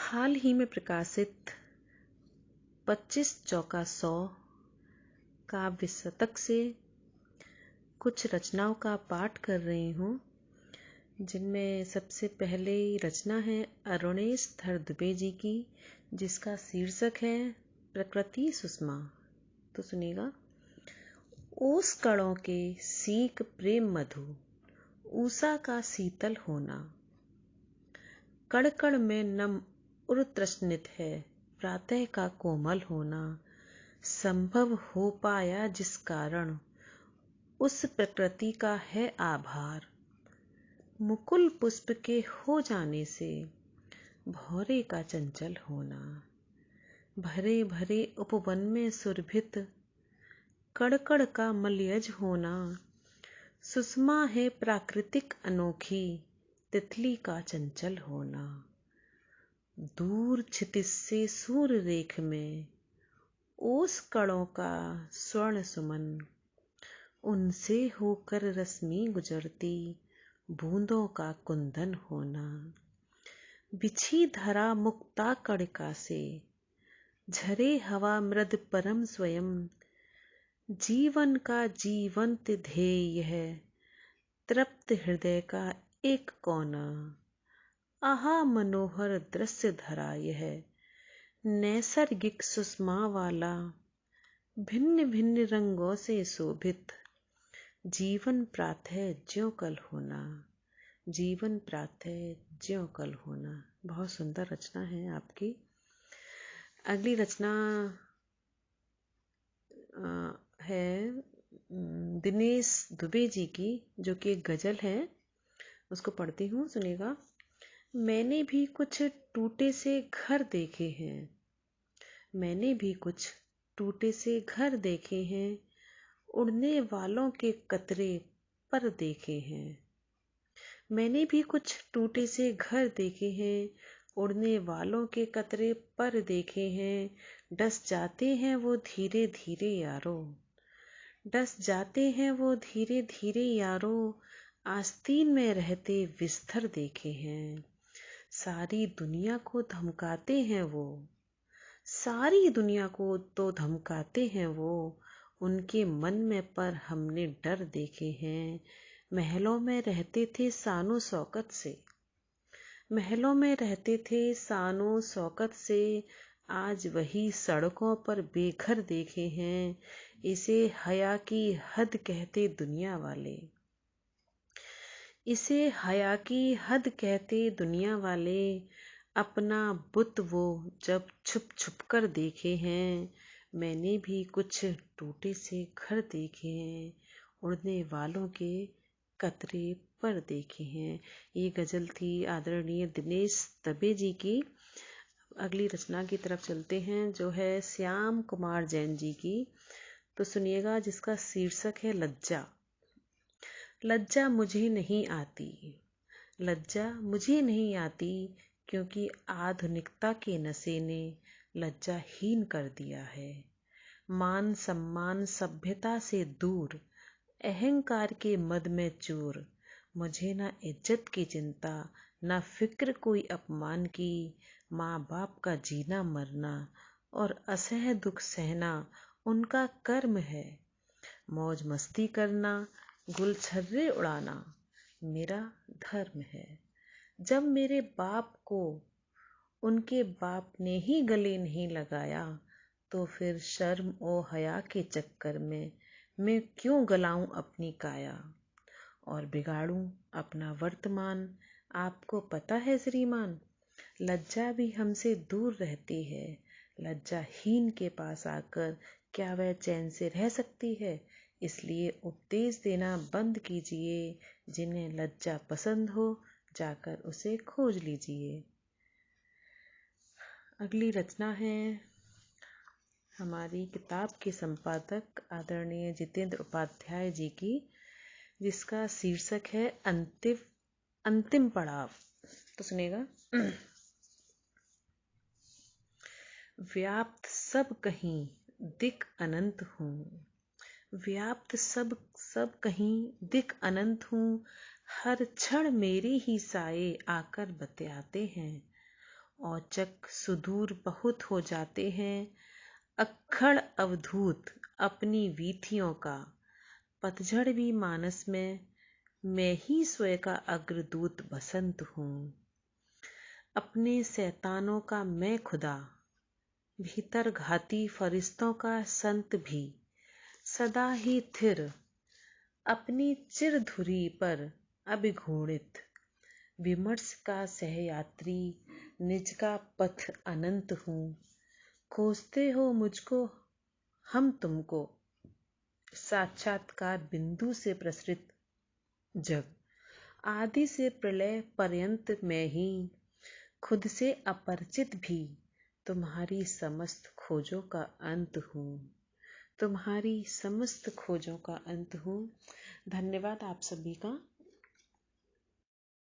हाल ही में प्रकाशित 25 चौका 100 काव्य शतक से कुछ रचनाओं का पाठ कर रही हूँ, जिनमें सबसे पहले रचना है अरुणेश धर दुबे जी की, जिसका शीर्षक है प्रकृति सुषमा। तो सुनिएगा। ओस कणों के सीक प्रेम मधु, ऊषा का शीतल होना, कण कण में नम उर तृष्णित है, प्रातः का कोमल होना, संभव हो पाया जिस कारण उस प्रकृति का है आभार, मुकुल पुष्प के हो जाने से भौरे का चंचल होना, भरे भरे उपवन में सुरभित कड़कड़ का मलयज होना, सुषमा है प्राकृतिक अनोखी, तितली का चंचल होना, दूर क्षितिज से सूर्य रेख में ओस कणों का स्वर्ण सुमन, उनसे होकर रश्मि गुजरती बूंदों का कुंदन होना, बिछी धरा मुक्ता कणिका से झरे हवा मृद परम स्वयं, जीवन का जीवंत ध्येय है तृप्त हृदय का एक कोना, आहा मनोहर दृश्य धरा यह नैसर्गिक सुषमा वाला, भिन्न भिन्न रंगों से शोभित, जीवन प्रातः ज्यों कल होना, जीवन प्रातः ज्यों कल होना। बहुत सुंदर रचना है आपकी। अगली रचना है दिनेश दुबे जी की, जो कि एक गजल है। उसको पढ़ती हूँ, सुनिएगा। मैंने भी कुछ टूटे से घर देखे हैं, मैंने भी कुछ टूटे से घर देखे हैं, उड़ने वालों के कतरे पर देखे हैं, मैंने भी कुछ टूटे से घर देखे हैं, उड़ने वालों के कतरे पर देखे हैं, डस जाते हैं वो धीरे धीरे यारो, डस जाते हैं वो धीरे धीरे यारो, आस्तीन में रहते विस्तर देखे हैं, सारी दुनिया को धमकाते हैं वो, सारी दुनिया को तो धमकाते हैं वो, उनके मन में पर हमने डर देखे हैं, महलों में रहते थे सानो शौकत से, महलों में रहते थे सानो शौकत से, आज वही सड़कों पर बेघर देखे हैं, इसे हया की हद कहते दुनिया वाले, इसे हया की हद कहते दुनिया वाले, अपना बुत वो जब छुप छुप कर देखे हैं, मैंने भी कुछ टूटे से घर देखे हैं, उड़ने वालों के कतरे पर देखे हैं। ये गजल थी आदरणीय दिनेश दुबे जी की। अगली रचना की तरफ चलते हैं, जो है श्याम कुमार जैन जी की। तो सुनिएगा, जिसका शीर्षक है लज्जा। लज्जा मुझे नहीं आती, लज्जा मुझे नहीं आती, क्योंकि आधुनिकता के नशे ने लज्जाहीन कर दिया है, मान सम्मान सभ्यता से दूर, अहंकार के मद में चूर, मुझे न इज्जत की चिंता, न फिक्र कोई अपमान की, माँ बाप का जीना मरना और असह दुख सहना उनका कर्म है, मौज मस्ती करना गुलछर्रे उड़ाना मेरा धर्म है, जब मेरे बाप को उनके बाप ने ही गले नहीं लगाया, तो फिर शर्म और हया के चक्कर में मैं क्यों गलाऊं अपनी काया और बिगाड़ूं अपना वर्तमान, आपको पता है श्रीमान, लज्जा भी हमसे दूर रहती है, लज्जाहीन के पास आकर क्या वह चैन से रह सकती है, इसलिए उपदेश देना बंद कीजिए, जिन्हें लज्जा पसंद हो जाकर उसे खोज लीजिए। अगली रचना है हमारी किताब के संपादक आदरणीय जितेंद्र उपाध्याय जी की, जिसका शीर्षक है अंतिम पड़ाव। तो सुनेगा। व्याप्त सब कहीं दिक अनंत हूँ, व्याप्त सब कहीं दिक अनंत हूँ, हर क्षण मेरे ही साए आकर बतलाते हैं, औचक सुदूर बहुत हो जाते हैं, अक्खड़ अवधूत अपनी वीथियों का। पतझड़ भी मानस में, मैं ही स्वयं का अग्रदूत बसंत हूँ। अपने शैतानों का मैं खुदा, भीतर घाती फरिश्तों का संत भी। सदा ही थिर अपनी चिर धुरी पर अभिघूणित, विमर्श का सहयात्री, निज का पथ अनंत हूँ। खोजते हो मुझको हम तुमको, साक्षात्कार बिंदु से प्रसृत जग। आदि से प्रलय पर्यंत मैं ही, खुद से अपरिचित भी, तुम्हारी समस्त खोजों का अंत हूँ। तुम्हारी समस्त खोजों का अंत हूँ। धन्यवाद आप सभी का।